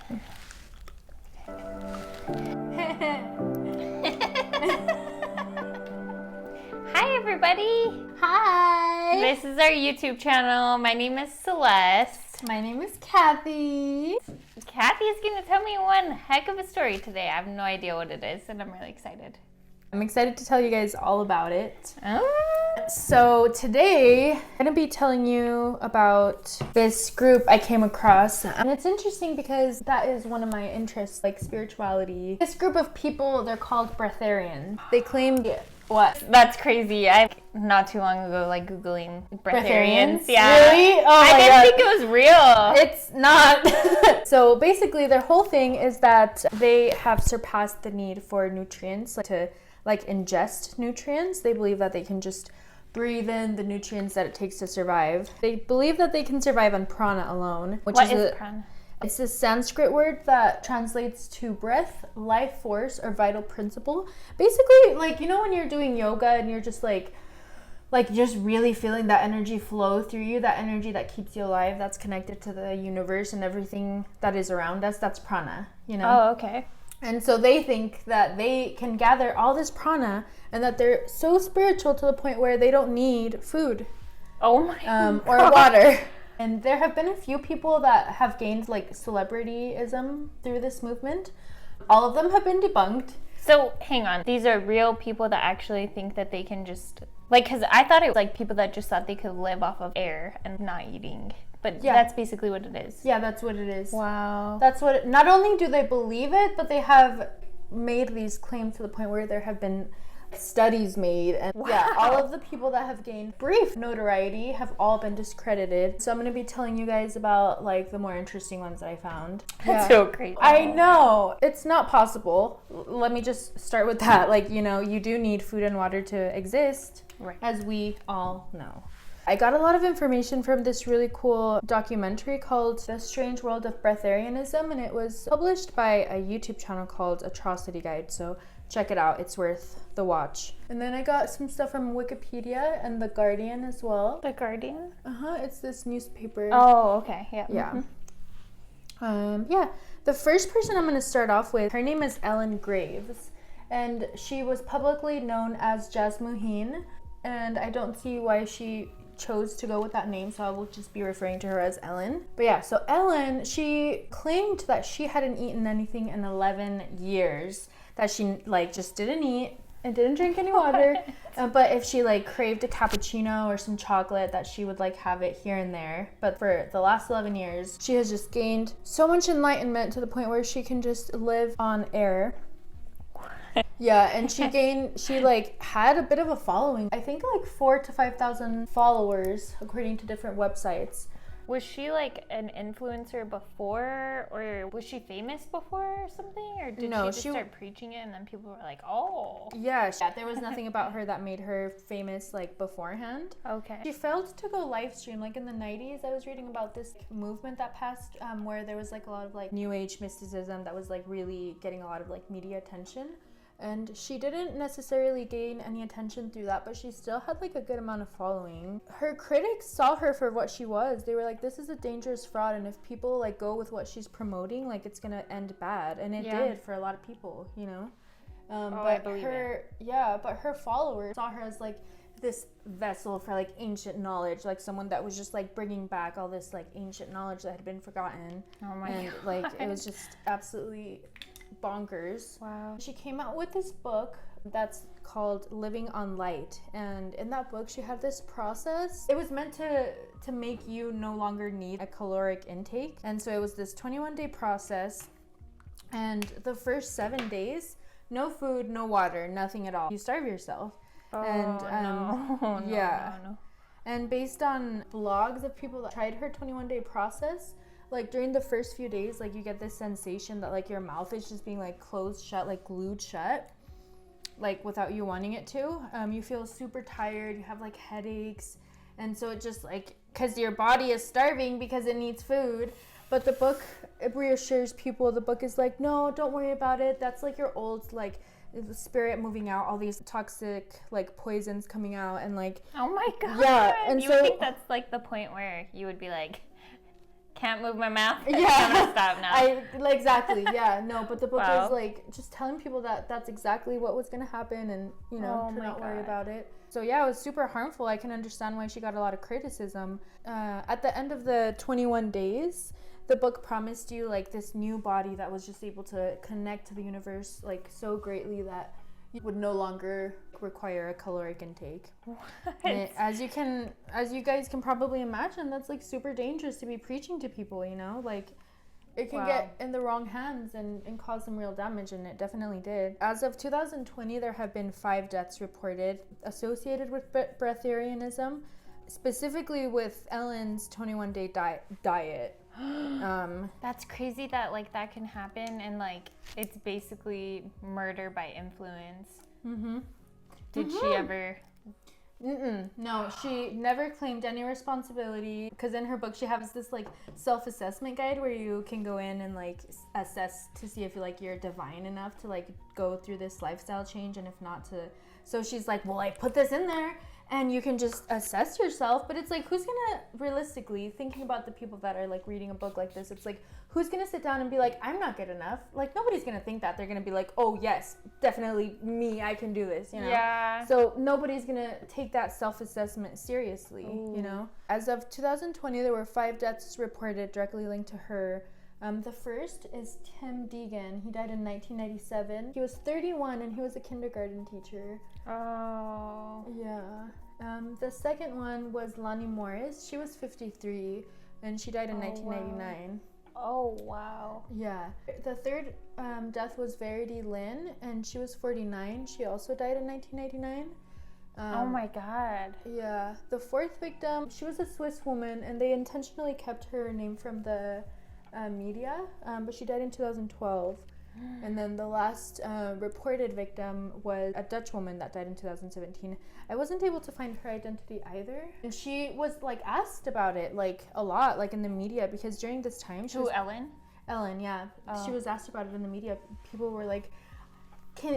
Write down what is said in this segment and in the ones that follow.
Hi everybody! Hi! This is our YouTube channel. My name is Celeste. My name is Kathy. Kathy is going to tell me one heck of a story today. I have no idea what it is, and I'm really excited. I'm excited to tell you guys all about it. Oh. So today, I'm going to be telling you about this group I came across. And it's interesting because that is one of my interests, like spirituality. This group of people, they're called Breatharians. They claim... What? That's crazy. I not too long ago, like Googling breatharians. Yeah. Really? Oh my I didn't God. think it was real. It's not. So basically, their whole thing is that they have surpassed the need for nutrients, like to ingest nutrients. They believe that they can just breathe in the nutrients that it takes to survive. They believe that they can survive on prana alone, which is prana? It's this Sanskrit word that translates to breath, life force, or vital principle. Basically, like, you know when you're doing yoga and you're just like just really feeling that energy flow through you, that energy that keeps you alive, that's connected to the universe and everything that is around us, that's prana, you know? Oh, okay. And so they think that they can gather all this prana and that they're so spiritual to the point where they don't need food. Oh my God. Or water. And there have been a few people that have gained like celebrityism through this movement. All of them have been debunked. So hang on, these are real people that actually think that they can just, like, because I thought it was like people that just thought they could live off of air and not eating. But yeah, that's basically what it is. Yeah, that's what it is. Wow. That's what, not only do they believe it, but they have made these claims to the point where there have been studies made, and yeah, all of the people that have gained brief notoriety have all been discredited. So I'm going to be telling you guys about like the more interesting ones that I found. That's so crazy. I know, it's not possible. Let me just start with that. Like, you know, you do need food and water to exist, right, as we all know. I got a lot of information from this really cool documentary called The Strange World of Breatharianism, and it was published by a YouTube channel called Atrocity Guide, so check it out, it's worth the watch. And then I got some stuff from Wikipedia and The Guardian as well. The Guardian? It's this newspaper. Oh, okay, yeah. Yeah. Mm-hmm. The first person I'm going to start off with, her name is Ellen Graves, and she was publicly known as Jasmuheen, and I don't see why she chose to go with that name, so I will just be referring to her as Ellen. But yeah, so Ellen, she claimed that she hadn't eaten anything in 11 years, that she like just didn't eat and didn't drink any water, but if she like craved a cappuccino or some chocolate, that she would like have it here and there. But for the last 11 years, she has just gained so much enlightenment to the point where she can just live on air. Yeah, and she like had a bit of a following. I think like 4,000 to 5,000 followers according to different websites. Was she like an influencer before, or was she famous before or something? Or did she just start preaching it and then people were like, oh. Yeah, there was nothing about her that made her famous like beforehand. Okay. She failed to go live stream. Like in the 90s, I was reading about this movement that passed where there was like a lot of like new age mysticism that was like really getting a lot of like media attention. And she didn't necessarily gain any attention through that, but she still had like a good amount of following. Her critics saw her for what she was. They were like, this is a dangerous fraud, and if people like go with what she's promoting, like it's gonna end bad. And it did for a lot of people, you know. I believe it. Yeah, but her followers saw her as like this vessel for like ancient knowledge, like someone that was just like bringing back all this like ancient knowledge that had been forgotten. Oh my God. Like it was just absolutely bonkers. Wow. She came out with this book that's called Living on Light, and in that book she had this process. It was meant to make you no longer need a caloric intake, and so it was this 21-day process, and the first 7 days, no food, no water, nothing at all. You starve yourself. Oh, and no. And based on blogs of people that tried her 21-day process, like during the first few days, like you get this sensation that like your mouth is just being like closed shut, like glued shut, like without you wanting it to. You feel super tired, you have like headaches, and so it just like, because your body is starving because it needs food. But the book, it reassures people. The book is like, no, don't worry about it. That's like your old like the spirit moving out, all these toxic like poisons coming out, and like, oh my God. Yeah, and you would think that's like the point where you would be like, can't move my mouth. Yeah. I'm gonna stop now. Exactly. Yeah. No, but the book Wow. is like just telling people that that's exactly what was gonna happen, and to not worry about it. So yeah, it was super harmful. I can understand why she got a lot of criticism. At the end of the 21 days, the book promised you like this new body that was just able to connect to the universe like so greatly that you would no longer require a caloric intake. As you guys can probably imagine, that's like super dangerous to be preaching to people, like it can get in the wrong hands and cause some real damage, and it definitely did. As of 2020, there have been 5 deaths reported associated with breatharianism, specifically with Ellen's 21-day diet. That's crazy that like that can happen, and like it's basically murder by influence. Did she ever? No, she never claimed any responsibility, because in her book she has this like self-assessment guide where you can go in and like assess to see if you're divine enough to like go through this lifestyle change, and if not to. So she's like, well, I put this in there and you can just assess yourself. But it's like, who's gonna, realistically, thinking about the people that are like reading a book like this, it's like, who's gonna sit down and be like, I'm not good enough? Like, nobody's gonna think that. They're gonna be like, oh yes, definitely me, I can do this, Yeah. So nobody's gonna take that self-assessment seriously. As of 2020, there were 5 deaths reported directly linked to her. The first is Tim Deegan. He died in 1997. He was 31 and he was a kindergarten teacher. Oh. Yeah. The second one was Lonnie Morris. She was 53 and she died in 1999. Oh, wow. Yeah. The third death was Verity Lynn, and she was 49. She also died in 1999. Oh my God. Yeah. The fourth victim, she was a Swiss woman, and they intentionally kept her name from the media, but she died in 2012. And then the last reported victim was a Dutch woman that died in 2017. I wasn't able to find her identity either. And she was like asked about it like a lot, like in the media, because during this time Ellen? Ellen, yeah. She was asked about it in the media. People were like,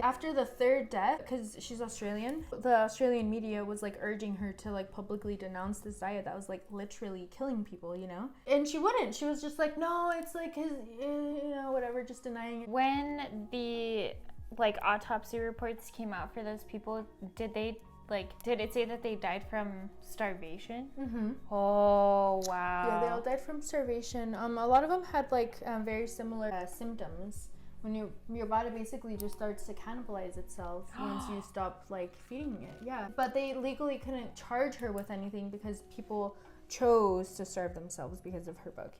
after the third death, because she's Australian, the Australian media was like urging her to like publicly denounce this diet that was like literally killing people, And she wouldn't. She was just like, no, it's like his, whatever, just denying it. When the like autopsy reports came out for those people, did it say that they died from starvation? Mm-hmm. Oh, wow. Yeah, they all died from starvation. A lot of them had like very similar symptoms. When your body basically just starts to cannibalize itself once you stop like feeding it. Yeah. But they legally couldn't charge her with anything because people chose to starve themselves because of her book,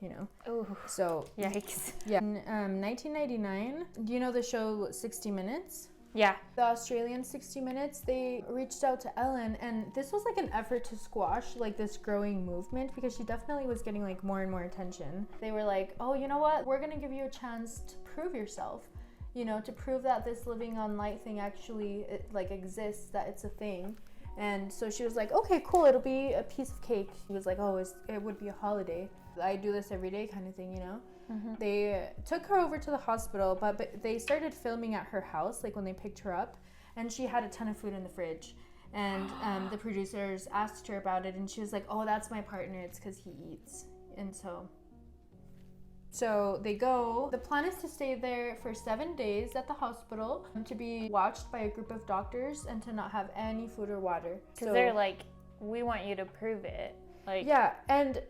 Ooh. So Yikes. Yeah. In 1999, do you know the show 60 Minutes? Yeah. The Australian 60 Minutes, they reached out to Ellen, and this was like an effort to squash like this growing movement, because she definitely was getting like more and more attention. They were like, oh, you know what? We're gonna give you a chance to prove yourself, to prove that this living on light thing actually like exists, that it's a thing. And so she was like, okay, cool, it'll be a piece of cake. She was like, oh, it would be a holiday. I do this every day kind of thing, Mm-hmm. They took her over to the hospital, but they started filming at her house, like when they picked her up, and she had a ton of food in the fridge. And the producers asked her about it, and she was like, oh, that's my partner, it's because he eats. And so they go. The plan is to stay there for 7 days at the hospital, to be watched by a group of doctors and to not have any food or water. Because they're like, we want you to prove it. Like, yeah, and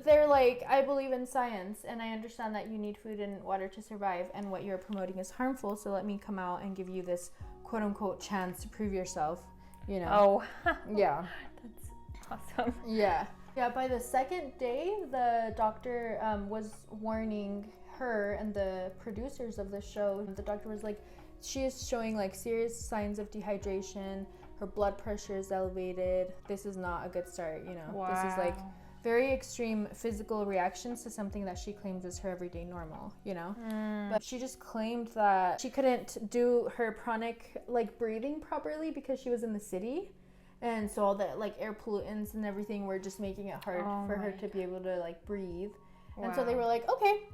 they're like, I believe in science, and I understand that you need food and water to survive, and what you're promoting is harmful, so let me come out and give you this quote-unquote chance to prove yourself, Oh. Yeah. That's awesome. Yeah. Yeah, by the second day, the doctor was warning her and the producers of the show. The doctor was like, she is showing like serious signs of dehydration. Her blood pressure is elevated. This is not a good start, Wow. This is like very extreme physical reactions to something that she claims is her everyday normal, But she just claimed that she couldn't do her pranic like breathing properly because she was in the city. And so all the like air pollutants and everything were just making it hard for her to be able to like breathe. Wow. And so they were like, okay,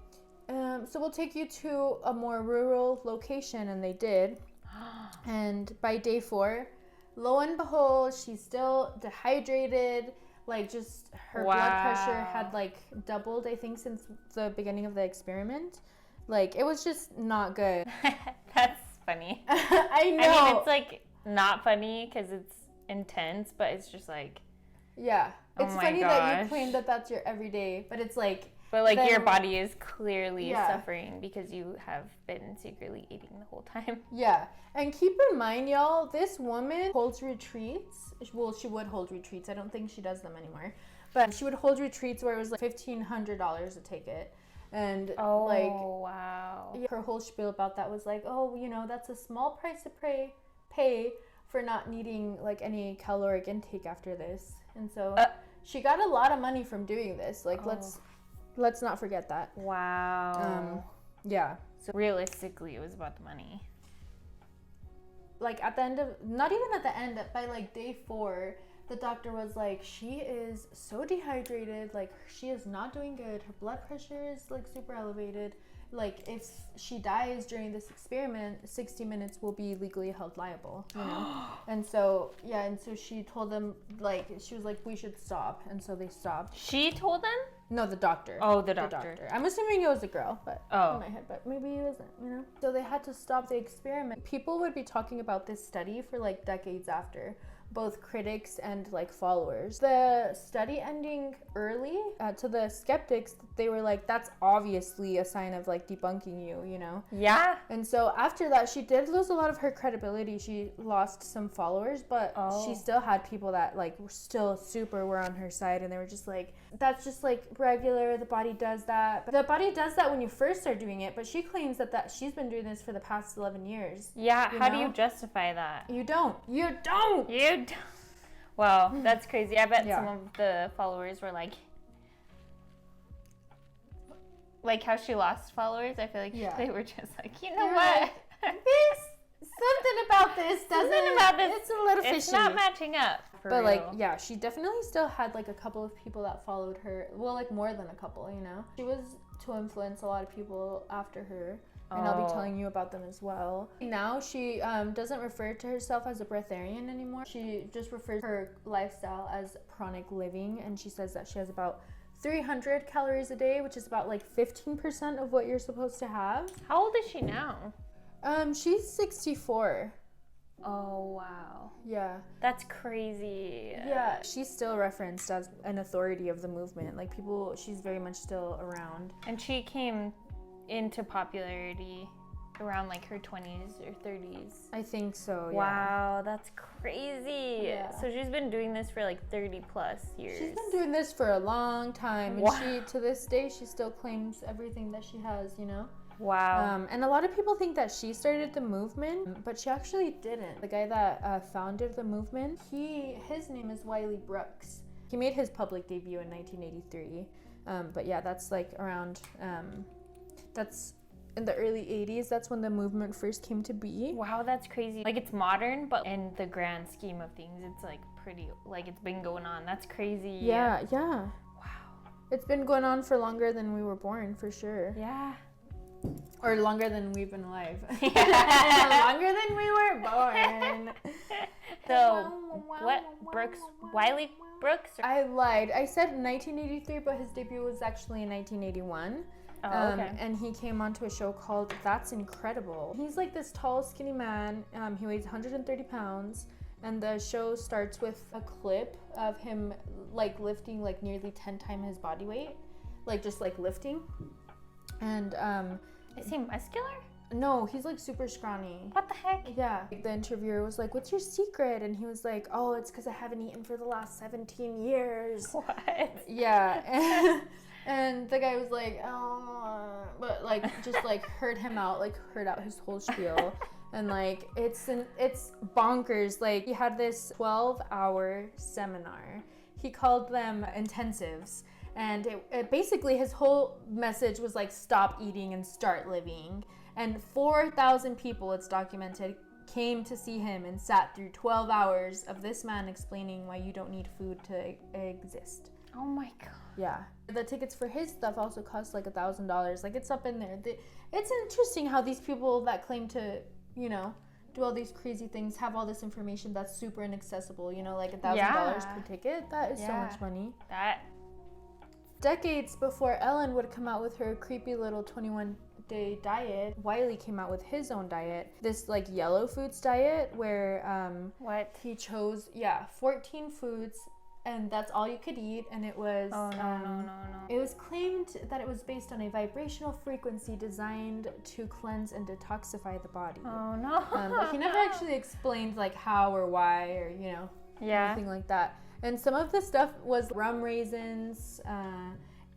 so we'll take you to a more rural location, and they did. And by day 4, lo and behold, she's still dehydrated, Like, just her blood pressure had, like, doubled, I think, since the beginning of the experiment. Like, it was just not good. That's funny. I know. I mean, it's, like, not funny because it's intense, but it's just, like... Yeah. It's funny that you claim that that's your everyday, but it's, like... But, like, your body is clearly suffering because you have been secretly eating the whole time. Yeah. And keep in mind, y'all, this woman holds retreats. Well, she would hold retreats. I don't think she does them anymore. But she would hold retreats where it was, like, $1,500 a ticket. And, wow. Her whole spiel about that was, like, oh, you know, that's a small price to pay for not needing, like, any caloric intake after this. And so she got a lot of money from doing this. Like, let's not forget that. Wow. Yeah. So realistically, it was about the money. Like, at the end of, not even at the end, by, like, day 4, the doctor was like, she is so dehydrated. Like, she is not doing good. Her blood pressure is, like, super elevated. Like, if she dies during this experiment, 60 Minutes will be legally held liable, you know? And so she told them, like, she was like, we should stop. And so they stopped. She told them? No, the doctor. Oh, the doctor. I'm assuming it was a girl, but in my head, but maybe it wasn't, you know? So they had to stop the experiment. People would be talking about this study for, like, decades after, both critics and, like, followers. The study ending early, to the skeptics, they were like, that's obviously a sign of, like, debunking you, you know? Yeah. And so after that, she did lose a lot of her credibility. She lost some followers, but she still had people that, like, were still were on her side, and they were just like, that's just, like, regular, the body does that. But the body does that when you first start doing it, but she claims that she's been doing this for the past 11 years. Yeah, how do you justify that? You don't. Well, that's crazy. I bet some of the followers were like how she lost followers. I feel like they were just like, you know what? Something about this it's a little fishy. It's not matching up. But real. She definitely still had, like, a couple of people that followed her. Well, like, more than a couple, you know? She was to influence a lot of people after her. And I'll be telling you about them as well. Now she doesn't refer to herself as a breatharian anymore. She just refers to her lifestyle as chronic living. And she says that she has about 300 calories a day, which is about, like, 15% of what you're supposed to have. How old is she now? She's 64. Oh, wow. Yeah. That's crazy. Yeah. She's still referenced as an authority of the movement. Like, she's very much still around. And she came into popularity around, like, her 20s or 30s. I think so, yeah. Wow, that's crazy. Yeah. So she's been doing this for, like, 30 plus years. She's been doing this for a long time. And she, to this day, she still claims everything that she has, you know? Wow. And a lot of people think that she started the movement, but she actually didn't. The guy that founded the movement, his name is Wiley Brooks. He made his public debut in 1983. But yeah, that's, like, around... that's in the early 80s. That's when the movement first came to be. Wow, that's crazy. Like, it's modern, but in the grand scheme of things, it's, like, pretty, like, it's been going on. That's crazy. Yeah. Wow. It's been going on for longer than we were born, for sure. Yeah. Or longer than we've been alive. Longer than we were born. So, Wiley Brooks? I lied. I said 1983, but his debut was actually in 1981. Oh, okay. And he came onto a show called That's Incredible. He's, like, this tall, skinny man. He weighs 130 pounds. And the show starts with a clip of him, like, lifting, like, nearly 10 times his body weight. Like, just, like, lifting. And, is he muscular? No, he's, like, super scrawny. What the heck? Yeah. The interviewer was like, what's your secret? And he was like, oh, it's because I haven't eaten for the last 17 years. What? Yeah. And the guy was like, oh, but, like, just, like, heard out his whole spiel. And, like, it's bonkers. Like, he had this 12-hour seminar. He called them intensives. And it basically, his whole message was, like, stop eating and start living. And 4,000 people, it's documented, came to see him and sat through 12 hours of this man explaining why you don't need food to exist. Oh my god. Yeah. The tickets for his stuff also cost, like, $1,000. Like, it's up in there. It's interesting how these people that claim to, you know, do all these crazy things, have all this information that's super inaccessible, you know, like $1,000 per ticket. That is so much money. Decades before Ellen would come out with her creepy little 21-day diet, Wiley came out with his own diet. This like yellow foods diet where he chose 14 foods, and that's all you could eat. And it was no. It was claimed that it was based on a vibrational frequency designed to cleanse and detoxify the body. Oh no. But he never actually explained like how or why or anything like that. And some of the stuff was rum raisins,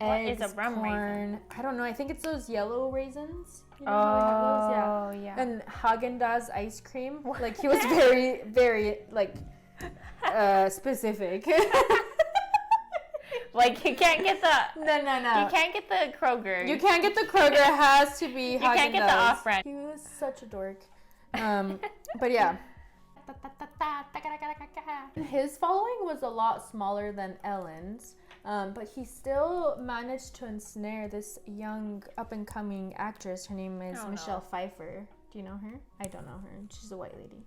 eggs, what is a rum corn. raisin? I don't know. I think it's those yellow raisins. You know how they have those? Yeah. And Haagen-Dazs ice cream. Like he was very, very like specific. Like you can't get the no. You can't get the Kroger. You can't get the Kroger. It has to be Haagen-Dazs. You can't get the off-brand. He was such a dork. But yeah. His following was a lot smaller than Ellen's, but he still managed to ensnare this young up-and-coming actress. Her name is Michelle Pfeiffer. Do you know her? I don't know her. She's a white lady.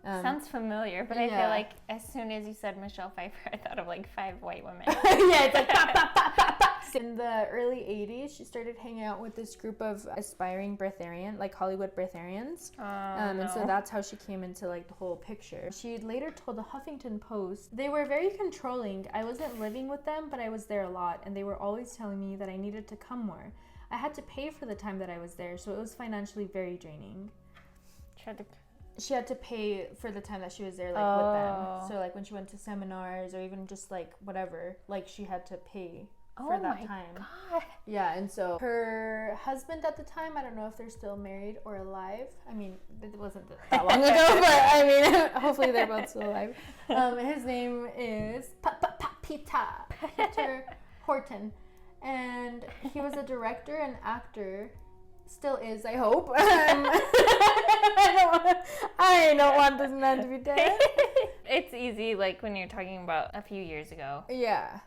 Sounds familiar, but I feel like as soon as you said Michelle Pfeiffer, I thought of like 5 white women. It's like pop, pop, pop, pop, pop. In the early 80s, she started hanging out with this group of aspiring breatharian, like Hollywood breatharians. And so that's how she came into like the whole picture. She later told the Huffington Post, "They were very controlling. I wasn't living with them, but I was there a lot, and they were always telling me that I needed to come more. I had to pay for the time that I was there, so it was financially very draining." She had to pay for the time that she was there, like with them. So like when she went to seminars or even just like whatever, like she had to pay for that time. God. Yeah, and so her husband at the time, I don't know if they're still married or alive. I mean, it wasn't that long ago, but I mean, hopefully they're both still alive. His name is Peter Horton, and he was a director and actor. Still is, I hope. I don't want this man to be dead. It's easy, like when you're talking about a few years ago. Yeah.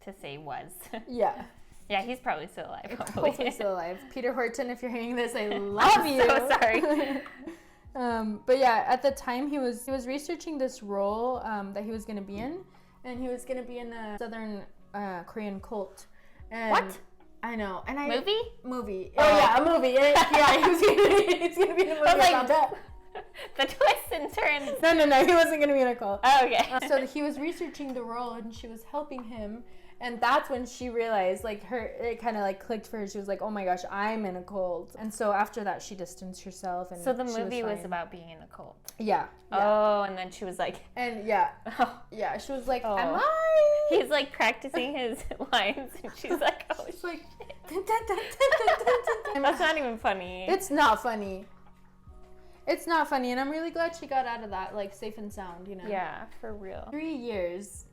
To say was. Yeah. Yeah, he's probably still alive. Hopefully still alive. Peter Horton, if you're hearing this, I love you. I'm so sorry. But yeah, at the time he was researching this role that he was going to be in, and he was going to be in a Southern Korean cult. And what? I know. And Movie? Oh yeah, a movie. He's gonna be in a movie about that. The twists and turns. No, he wasn't gonna be in a cult. Oh, okay. So he was researching the role, and she was helping him, and that's when she realized, like, it kind of like clicked for her. She was like, "Oh my gosh, I'm in a cult." And so after that, she distanced herself. And so the movie was about being in a cult. Yeah. Oh, and then she was like, and yeah, she was like, "Am I?" He's like practicing his lines, and she's like, "Oh, she's like, that's not even funny." It's not funny. It's not funny, and I'm really glad she got out of that, like, safe and sound, you know? Yeah, for real. 3 years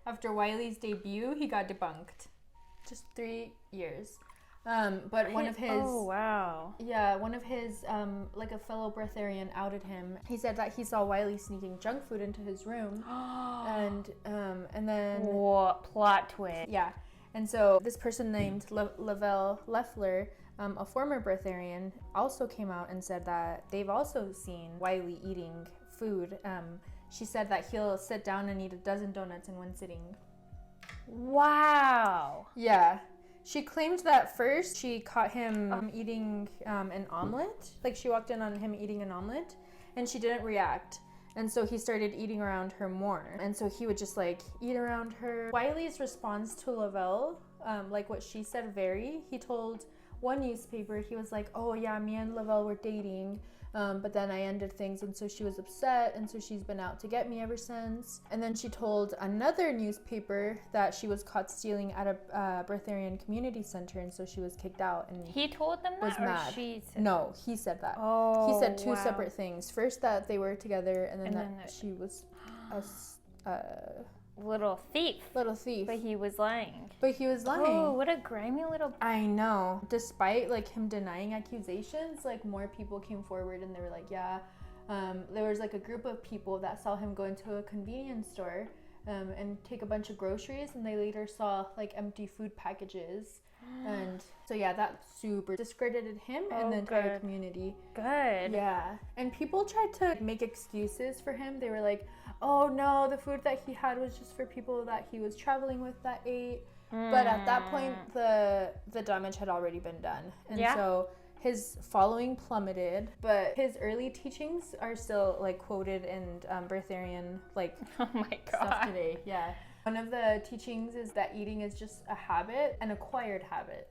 after Wiley's debut, he got debunked. Just 3 years. But one of his... Oh, wow. Yeah, one of his, like, a fellow breatharian outed him. He said that he saw Wiley sneaking junk food into his room. and then... What? Plot twist. Yeah. And so this person named Lavelle Leffler, a former breatharian, also came out and said that they've also seen Wiley eating food. She said that he'll sit down and eat a dozen donuts in one sitting. Wow. Yeah. She claimed that first she caught him eating an omelet. Like she walked in on him eating an omelet and she didn't react. And so he started eating around her more. And so he would just like eat around her. Wiley's response to Lavelle, like what she said, he told one newspaper, he was like, "Oh yeah, me and Lavelle were dating, but then I ended things, and so she was upset, and so she's been out to get me ever since." And then she told another newspaper that she was caught stealing at a Breatharian community center, and so she was kicked out. And he told them that, was mad. Or she said No, he said that. Oh, he said two separate things. First that they were together, and then that she was a little thief. But he was lying. Oh, what a grimy little... I know. Despite like him denying accusations, like more people came forward and they were like, yeah. There was like a group of people that saw him go into a convenience store and take a bunch of groceries, and they later saw like empty food packages And so yeah, that super discredited him and the entire community. Good. Yeah. And people tried to make excuses for him. They were like, oh no, the food that he had was just for people that he was traveling with that ate. But at that point, the damage had already been done. And so his following plummeted, but his early teachings are still like quoted in Breatharian like oh my God. stuff today. Yeah. One of the teachings is that eating is just a habit, an acquired habit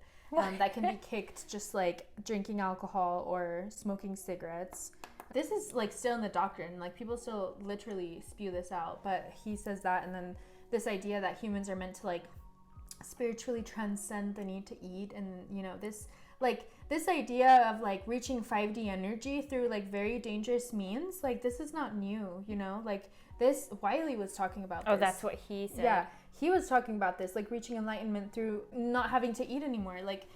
that can be kicked, just like drinking alcohol or smoking cigarettes. This is like still in the doctrine, like people still literally spew this out, but he says that. And then this idea that humans are meant to like spiritually transcend the need to eat, and you know, this idea of like reaching 5D energy through like very dangerous means, like this is not new, you know, like this Wiley was talking about this. Oh, that's what he said. Yeah, he was talking about this, like reaching enlightenment through not having to eat anymore. Like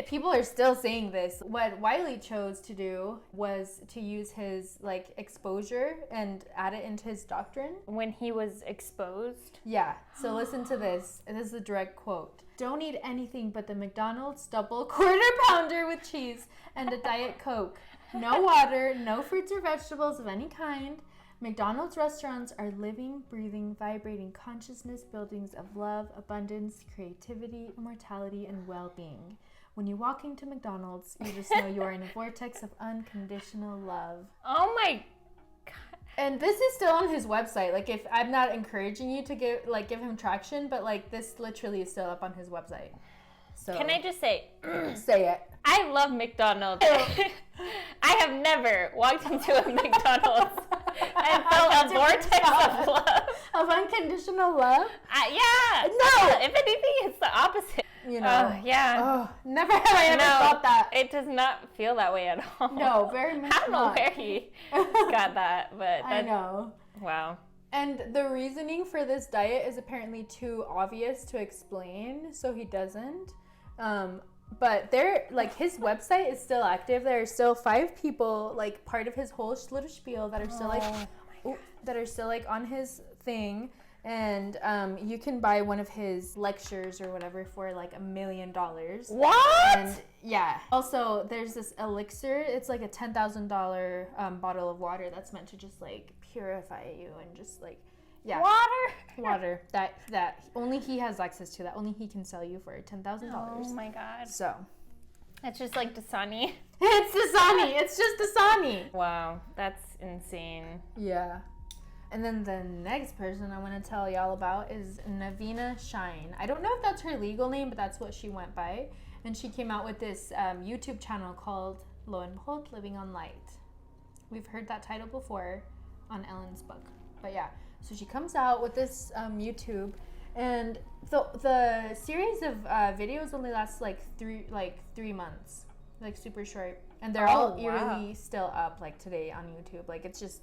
people are still saying this. What Wiley chose to do was to use his like exposure and add it into his doctrine. When he was exposed? Yeah, so listen to this. This is a direct quote. Don't eat anything but the McDonald's double quarter pounder with cheese and a Diet Coke. No water, no fruits or vegetables of any kind. McDonald's restaurants are living, breathing, vibrating consciousness buildings of love, abundance, creativity, immortality, and well-being. When you walk into McDonald's, you just know you are in a vortex of unconditional love. Oh my God. And this is still on his website. Like, if I'm not encouraging you to give him traction, but like this literally is still up on his website. So can I just say, say it. I love McDonald's. I have never walked into a McDonald's and felt a vortex of love. Of unconditional love? Yeah. No. If anything, it's the opposite. You know. Yeah. Oh, never have I ever thought that. It does not feel that way at all. No, very much I don't know where he got that, but I know. Wow. And the reasoning for this diet is apparently too obvious to explain, so he doesn't. But there, like, his website is still active. There are still 5 people, like, part of his whole little spiel that are still like on his thing. And you can buy one of his lectures or whatever for like $1 million. What? And yeah. Also, there's this elixir. It's like a $10,000 bottle of water that's meant to just like purify you and just like, yeah. Water. That only he has access to. That only he can sell you for $10,000. Oh my God. So. It's just like Dasani. It's Dasani. It's just Dasani. Wow, that's insane. Yeah. And then the next person I want to tell y'all about is Navina Shine. I don't know if that's her legal name, but that's what she went by. And she came out with this YouTube channel called, lo and behold, Living on Light. We've heard that title before on Ellen's book. But yeah, so she comes out with this YouTube, and the series of videos only lasts like three months, like super short. And they're all eerily still up like today on YouTube. Like it's just...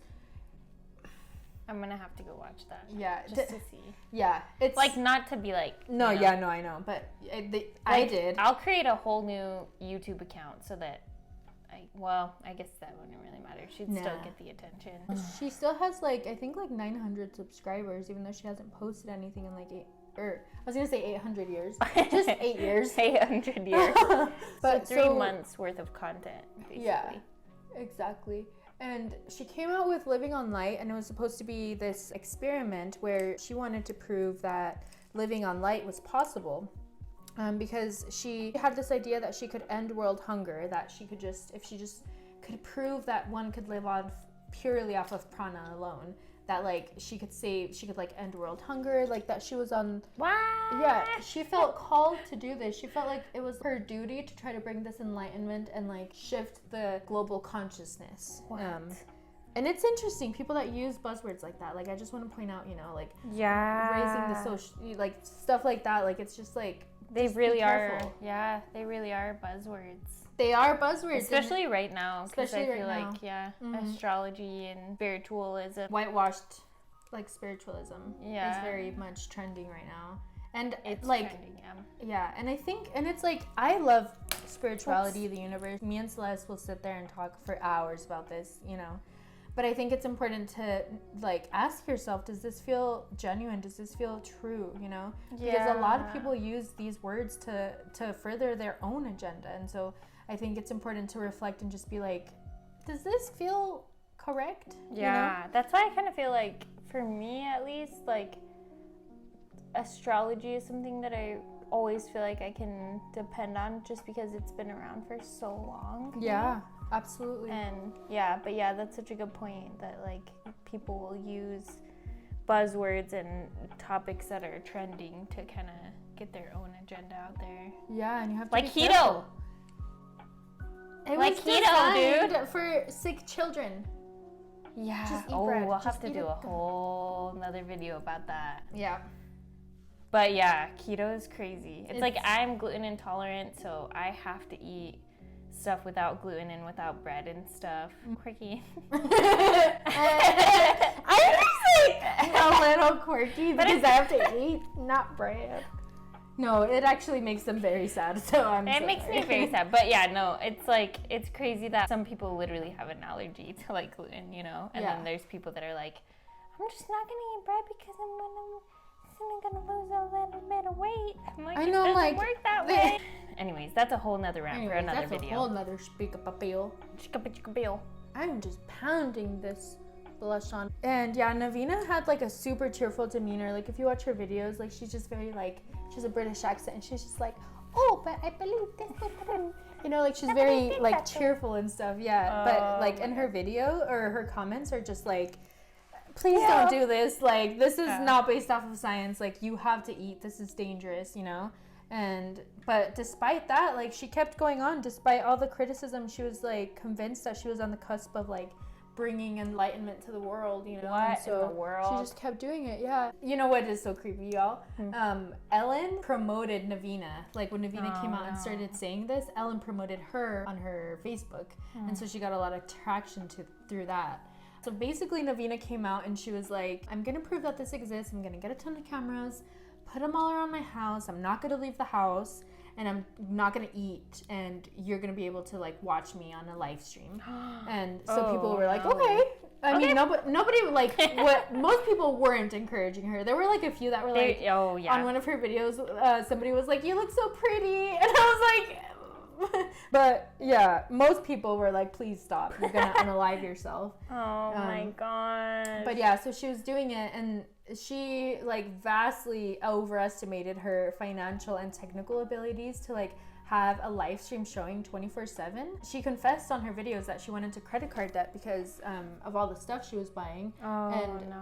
I'm gonna have to go watch that. Yeah, just to see. Yeah, it's like not to be like. No, you know, yeah, no, I know, but I did. I'll create a whole new YouTube account so that, I guess that wouldn't really matter. She'd still get the attention. She still has like I think like 900 subscribers, even though she hasn't posted anything in like 800 years. Just 8 years. 800 years. But so 3 months worth of content, basically. Yeah, exactly. And she came out with Living on Light, and it was supposed to be this experiment where she wanted to prove that living on light was possible. Because she had this idea that she could end world hunger, that she could if she just could prove that one could live on purely off of prana alone, that like she could like end world hunger, like that she was on. What? Yeah, she felt called to do this. She felt like it was her duty to try to bring this enlightenment and like shift the global consciousness. What? And it's interesting, people that use buzzwords like that. Like I just want to point out, you know, like raising the social, like stuff like that. Like it's just like they really are. Yeah, they really are buzzwords. They are buzzwords, especially right now. Because I feel right like astrology and spiritualism, whitewashed, like spiritualism, is very much trending right now. And it's like trending, and I think, and it's like I love spirituality, the universe. Me and Celeste will sit there and talk for hours about this, you know. But I think it's important to like ask yourself, does this feel genuine? Does this feel true? You know, because a lot of people use these words to further their own agenda, and so I think it's important to reflect and just be like, does this feel correct? Yeah, you know? That's why I kind of feel like, for me at least, like astrology is something that I always feel like I can depend on, just because it's been around for so long. Yeah, absolutely. And but that's such a good point, that like people will use buzzwords and topics that are trending to kind of get their own agenda out there. Yeah, and you have to like be keto. Careful. It like was keto, dude, for sick children. Yeah. Just eat Oh, bread. we'll Just have to do a whole another video about that. Yeah. But yeah, keto is crazy. It's like I'm gluten intolerant, so I have to eat stuff without gluten and without bread and stuff. Quirky. I'm just like a little quirky because I have to eat, not bread. No, it actually makes them very sad. It makes me very sad. But yeah, no, it's like, it's crazy that some people literally have an allergy to like gluten, you know? And then there's people that are like, I'm just not gonna eat bread because I'm gonna lose a little bit of weight. I'm like, it doesn't work that way. Anyways, that's a whole nother rant for another video. That's a whole nother spiel. I'm just pounding this blush on. And yeah, Navina had like a super cheerful demeanor. Like if you watch her videos, like she's just very like, she has a British accent and she's just like, oh, but I believe this will happen. You know, like she's very like cheerful and stuff. Yeah, but like in her video or her comments are just like, please don't do this. Like, this is not based off of science. Like, you have to eat. This is dangerous, you know? But despite that, like, she kept going on. Despite all the criticism, she was, like, convinced that she was on the cusp of, like, bringing enlightenment to the world, you know? What in the world? She just kept doing it, yeah. You know what is so creepy, y'all? Ellen promoted Navina. Like, when Navina came out and started saying this, Ellen promoted her on her Facebook. And so she got a lot of traction through that. So basically, Navina came out and she was like, I'm going to prove that this exists. I'm going to get a ton of cameras, put them all around my house. I'm not going to leave the house, and I'm not going to eat. And you're going to be able to, like, watch me on a live stream. And so people were like, okay. I mean, nobody, like, most people weren't encouraging her. There were, like, a few that were, like, on one of her videos, somebody was like, you look so pretty. And I was like... But yeah, most people were like, please stop, you're gonna unalive yourself. Oh my god. But yeah, so she was doing it, and she like vastly overestimated her financial and technical abilities to like have a live stream showing 24/7. She confessed on her videos that she went into credit card debt because of all the stuff she was buying.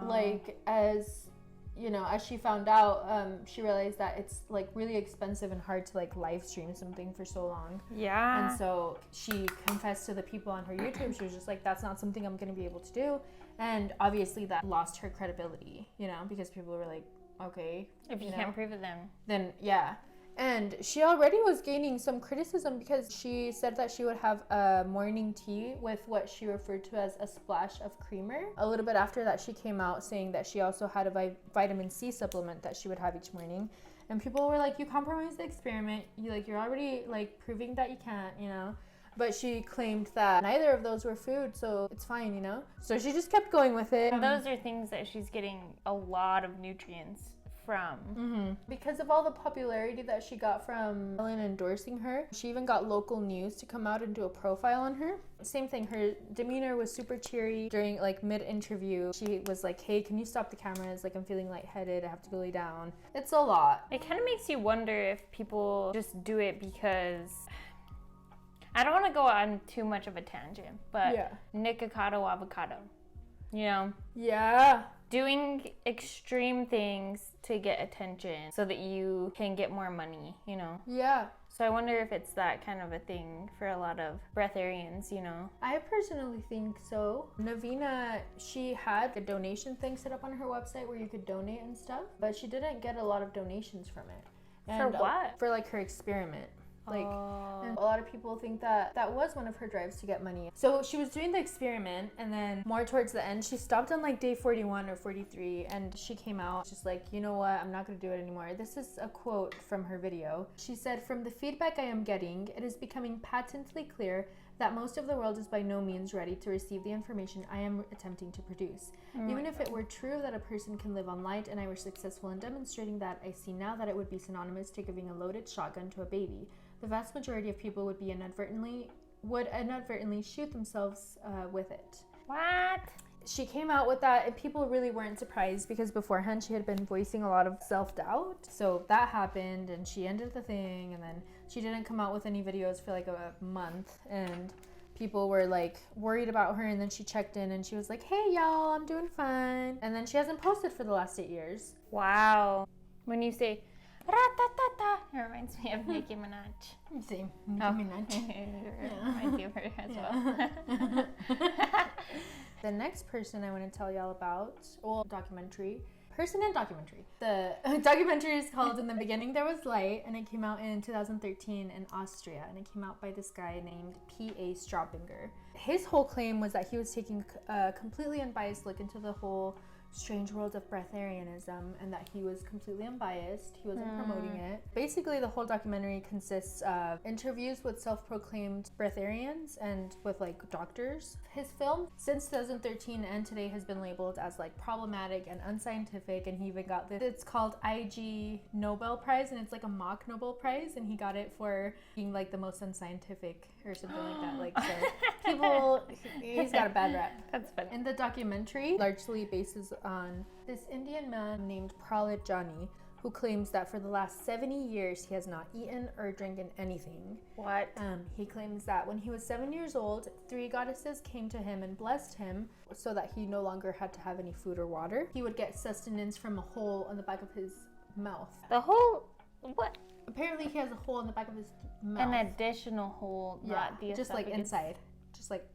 Like, as you know, as she found out, she realized that it's like really expensive and hard to like live stream something for so long. Yeah. And so she confessed to the people on her YouTube. She was just like, that's not something I'm going to be able to do. And obviously that lost her credibility, you know, because people were like, okay. If you can't prove it, then yeah. And she already was gaining some criticism because she said that she would have a morning tea with what she referred to as a splash of creamer. A little bit after that, she came out saying that she also had a vitamin C supplement that she would have each morning. And people were like, you compromised the experiment. You're already like proving that you can't, you know. But she claimed that neither of those were food, so it's fine, you know. So she just kept going with it. Those are things that she's getting a lot of nutrients from. Because of all the popularity that she got from Ellen endorsing her, she even got local news to come out and do a profile on her. Same thing, her demeanor was super cheery. During like mid-interview, she was like, hey, can you stop the cameras? Like, I'm feeling lightheaded, I have to go lay down. It's a lot. It kind of makes you wonder if people just do it because... I don't want to go on too much of a tangent, but Nikocado avocado, you know? Yeah. Doing extreme things to get attention so that you can get more money, you know? Yeah. So I wonder if it's that kind of a thing for a lot of breatharians, you know? I personally think so. Navina, she had a donation thing set up on her website where you could donate and stuff, but she didn't get a lot of donations from it. And, for what? For like her experiment. Like, and a lot of people think that that was one of her drives to get money. So she was doing the experiment, and then more towards the end, she stopped on like day 41 or 43, and she came out just like, you know what, I'm not going to do it anymore. This is a quote from her video. She said, from the feedback I am getting, it is becoming patently clear that most of the world is by no means ready to receive the information I am attempting to produce. Even if it were true that a person can live on light and I were successful in demonstrating that, I see now that it would be synonymous to giving a loaded shotgun to a baby. The vast majority of people would inadvertently shoot themselves with it. What? She came out with that, and people really weren't surprised because beforehand she had been voicing a lot of self-doubt. So that happened, and she ended the thing, and then she didn't come out with any videos for like a month, and people were like worried about her, and then she checked in and she was like, hey y'all, I'm doing fine. And then she hasn't posted for the last 8 years. Wow. When you say ra-ta-ta-ta, it reminds me of Nicki Minaj. Same. Nicki Minaj. Reminds me of her as well. The next person I want to tell y'all about, documentary. Person and documentary. The documentary is called In the Beginning There Was Light, and it came out in 2013 in Austria, and it came out by this guy named P.A. Straubinger. His whole claim was that he was taking a completely unbiased look into the whole strange world of breatharianism, and that he was completely unbiased. He wasn't promoting it. Basically, the whole documentary consists of interviews with self-proclaimed breatharians and with like doctors. His film since 2013 and today has been labeled as like problematic and unscientific, and he even got this. It's called IG Nobel Prize, and it's like a mock Nobel Prize, and he got it for being like the most unscientific or something like that. Like, so he's got a bad rep. That's funny. In the documentary, largely bases on this Indian man named Pralit Jani, who claims that for the last 70 years he has not eaten or drinking anything. What? He claims that when he was 7 years old, 3 goddesses came to him and blessed him so that he no longer had to have any food or water. He would get sustenance from a hole on the back of his mouth. The whole, what? Apparently he has a hole in the back of his mouth. An additional hole, not the just like esophagus. inside. Just like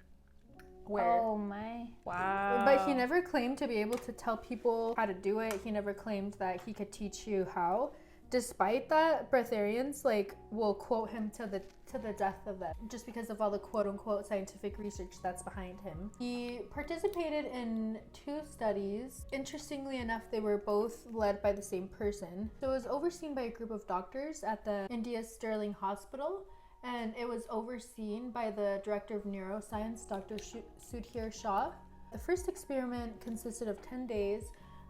where? Oh my. Wow. But he never claimed to be able to tell people how to do it. He never claimed that he could teach you how. Despite that, breatharians like will quote him to the death of them, just because of all the quote unquote scientific research that's behind him. He participated in 2 studies. Interestingly enough, they were both led by the same person. So it was overseen by a group of doctors at the India's Sterling Hospital, and it was overseen by the director of neuroscience, Dr. Sudhir Shah. The first experiment consisted of 10 days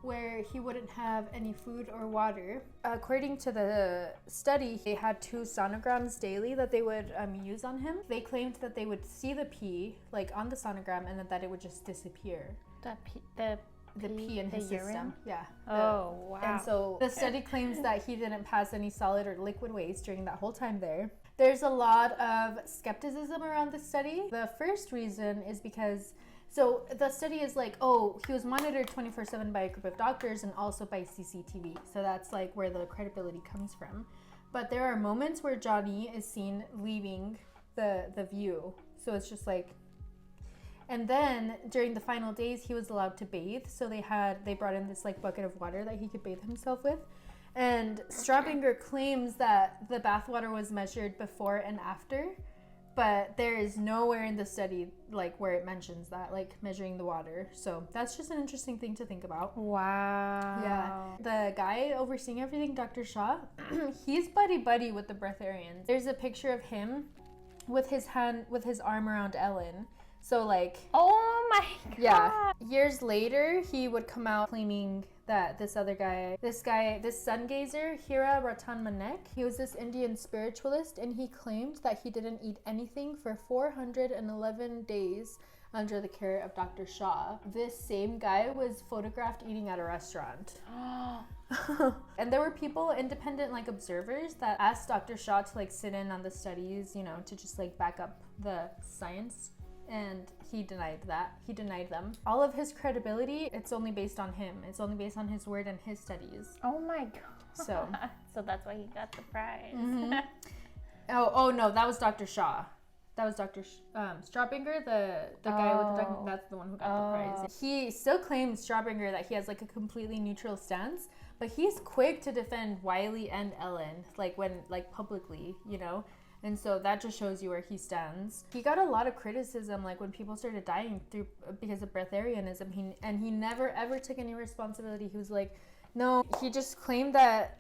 where he wouldn't have any food or water. According to the study, they had 2 sonograms daily that they would use on him. They claimed that they would see the pee like on the sonogram, and that it would just disappear. The pee in his urine? system. Yeah. Oh, wow. And so the study claims that he didn't pass any solid or liquid waste during that whole time there. There's a lot of skepticism around the study. The first reason is because, so the study is like, oh, he was monitored 24/7 by a group of doctors and also by CCTV. So that's like where the credibility comes from. But there are moments where Johnny is seen leaving the view. So it's just like, and then during the final days, he was allowed to bathe. So they brought in this like bucket of water that he could bathe himself with. And Straubinger claims that the bathwater was measured before and after, but there is nowhere in the study like where it mentions that, like measuring the water. So that's just an interesting thing to think about. Wow. Yeah. The guy overseeing everything, Dr. Shah, he's buddy with the breatharians. There's a picture of him with his arm around Ellen. So like, oh my god. Yeah. Years later, he would come out claiming that this sun gazer, Hira Ratan Manek, he was this Indian spiritualist, and he claimed that he didn't eat anything for 411 days under the care of Dr. Shah. This same guy was photographed eating at a restaurant. And there were people, independent like observers, that asked Dr. Shah to like sit in on the studies, to just like back up the science. And he denied that. He denied them. All of his credibility, it's only based on him. It's only based on his word and his studies. Oh my god. So that's why he got the prize. Mm-hmm. Oh no, that was Dr. Shah. That was Dr. Straubinger, the guy with the document. That's the one who got the prize. He still claims, Straubinger, that he has like a completely neutral stance, but he's quick to defend Wiley and Ellen, like when publicly, And so that just shows you where he stands. He got a lot of criticism, like when people started dying because of breatharianism. He never ever took any responsibility. He was like, No, he just claimed that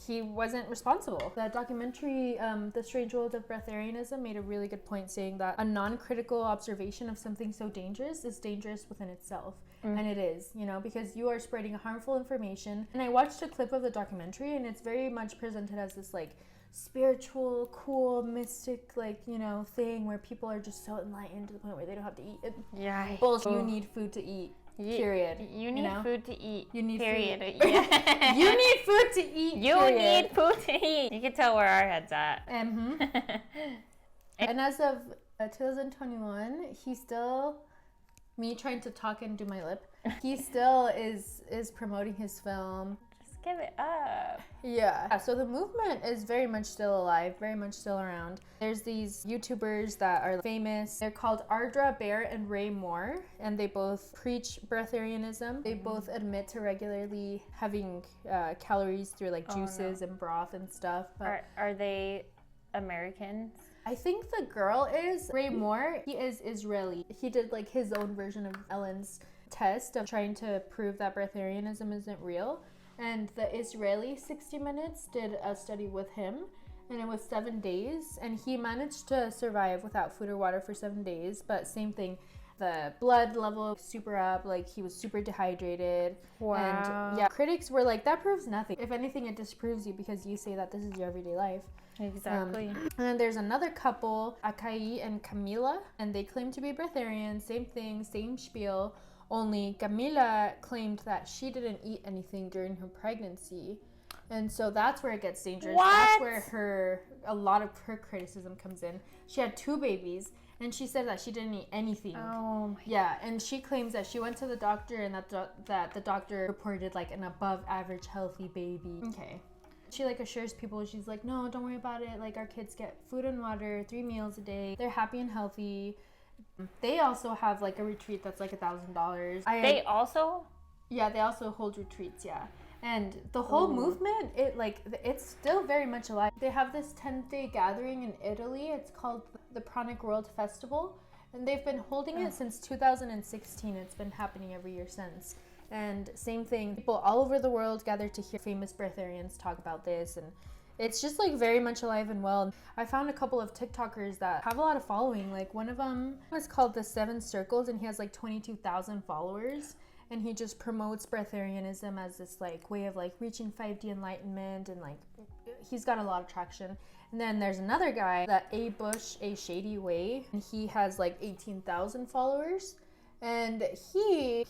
he wasn't responsible. That documentary, The Strange World of Breatharianism, made a really good point, saying that a non-critical observation of something so dangerous is dangerous within itself. And it is, you know, because you are spreading harmful information. And I watched a clip of the documentary, and it's very much presented as this like spiritual, cool, mystic, like, you know, thing where people are just so enlightened to the point where they don't have to eat. Yeah. Bullshit. You need food to eat. Period. You need food to eat. You need period. Food. Yeah. You need food to eat. You need food to eat. You can tell where our head's at. And as of 2021, he still, me trying to talk and do my lip, he still is promoting his film. Just give it up. Yeah. So the movement is very much still alive, very much still around. There's these YouTubers that are famous. They're called Ardra Bear and Ray Moore, and they both preach breatharianism. They both admit to regularly having calories through like juices and broth and stuff. But are they Americans? I think the girl is Ray Moore. He is Israeli. He did like his own version of Ellen's test of trying to prove that breatharianism isn't real. And the Israeli 60 Minutes did a study with him, and it was 7 days, and he managed to survive without food or water for 7 days. But same thing, the blood level super up, like he was super dehydrated. Wow. And yeah, critics were like, that proves nothing. If anything, it disproves you because you say that this is your everyday life. Exactly. And then there's another couple, Akai and Camila, and they claim to be breatharians. Same thing, same spiel. Only Camila claimed that she didn't eat anything during her pregnancy. And so that's where it gets dangerous. What? That's where a lot of her criticism comes in. She had 2 babies, and she said that she didn't eat anything. Oh my. Yeah, and she claims that she went to the doctor, and that the doctor reported like an above average healthy baby. Okay. She like assures people, she's like, no, don't worry about it. Like, our kids get food and water, 3 meals a day. They're happy and healthy. They also have like a retreat that's like $1,000. They also? Yeah, they also hold retreats, yeah. And the whole movement, it's still very much alive. They have this 10-day gathering in Italy. It's called the Pranic World Festival. And they've been holding it since 2016. It's been happening every year since. And same thing, people all over the world gather to hear famous breatharians talk about this, and it's just like very much alive and well. I found a couple of TikTokers that have a lot of following. Like one of them was called The 7 Circles, and he has like 22,000 followers, and he just promotes breatharianism as this like way of like reaching 5D enlightenment, and like he's got a lot of traction. And then there's another guy, that A Bush A Shady Way, and he has like 18,000 followers. And he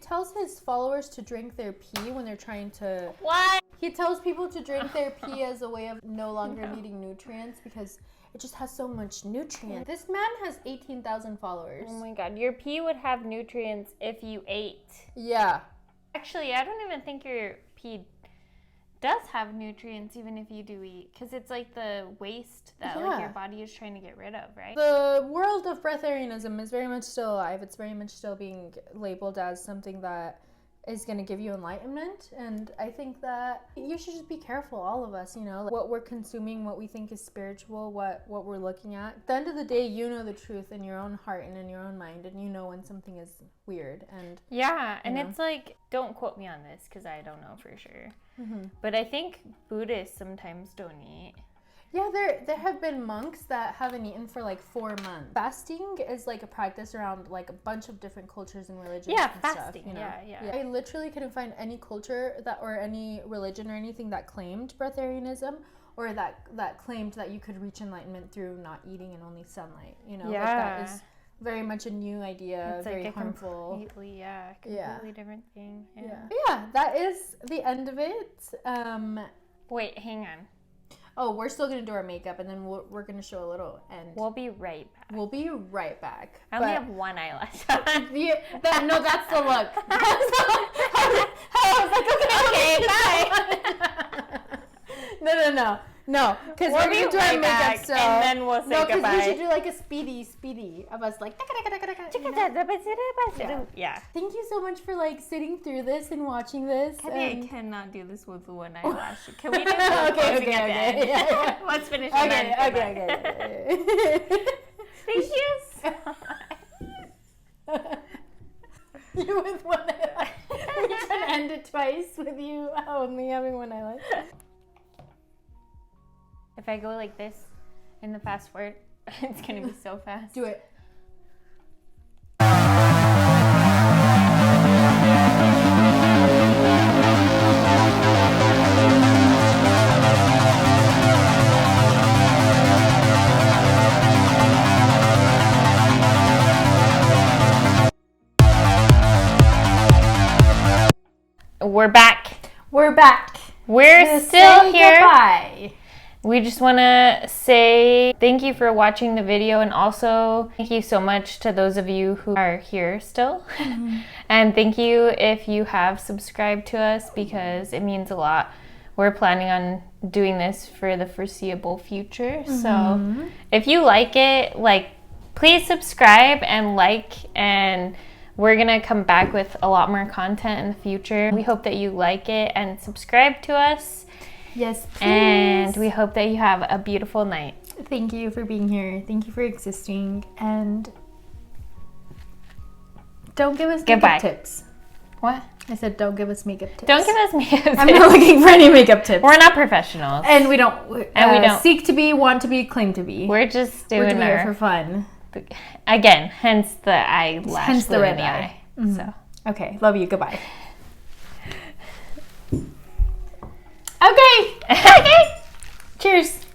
tells his followers to drink their pee when they're trying to... What? He tells people to drink their pee as a way of no longer needing nutrients because it just has so much nutrients. This man has 18,000 followers. Oh my god, your pee would have nutrients if you ate. Yeah. Actually, I don't even think your pee does have nutrients even if you do eat, because it's like the waste that like your body is trying to get rid of, right? The world of breatharianism is very much still alive. It's very much still being labeled as something that is going to give you enlightenment, and I think that you should just be careful, all of us, you know, like what we're consuming, what we think is spiritual, what we're looking at. At the end of the day, you know the truth in your own heart and in your own mind, and you know when something is weird. And yeah, and it's like, don't quote me on this because I don't know for sure, but I think Buddhists sometimes don't eat. Yeah, there have been monks that haven't eaten for like 4 months. Fasting is like a practice around like a bunch of different cultures and religions. Yeah, and fasting. Stuff, you know? Yeah. I literally couldn't find any culture that or any religion or anything that claimed breatharianism or that claimed that you could reach enlightenment through not eating and only sunlight. You know, like that is very much a new idea, it's very like harmful. Completely different thing. Yeah, that is the end of it. Wait, hang on. Oh, we're still going to do our makeup, and then we're going to show a little end. We'll be right back. I only have one eyelash on. No, that's the look. I was like, okay, bye. No, because we're going to do our makeup, so... And then we'll say goodbye. No, because we should do like a speedy of us, like... Yeah. Thank you so much for like sitting through this and watching this. I cannot do this with one eyelash. Can we do this? Okay. Yeah. Let's finish. Okay. Thank you so much. You with one eyelash. We're trying to end it twice with you only having one eyelash. If I go like this in the fast forward, it's gonna be so fast. Do it. We're back. We're back. We're still here. Goodbye. We just want to say thank you for watching the video, and also thank you so much to those of you who are here still. And thank you if you have subscribed to us, because it means a lot. We're planning on doing this for the foreseeable future. So if you like it, please subscribe and and we're going to come back with a lot more content in the future. We hope that you like it and subscribe to us. Yes, please. And we hope that you have a beautiful night. Thank you for being here. Thank you for existing. And don't give us makeup tips. What? I said don't give us makeup tips. Don't give us makeup tips. I'm not looking for any makeup tips. We're not professionals. And we don't seek to be, want to be, claim to be. We're just doing it for fun. Again, hence the eyelash. Hence the red eye. So. Okay, love you. Goodbye. Okay. Okay. Cheers.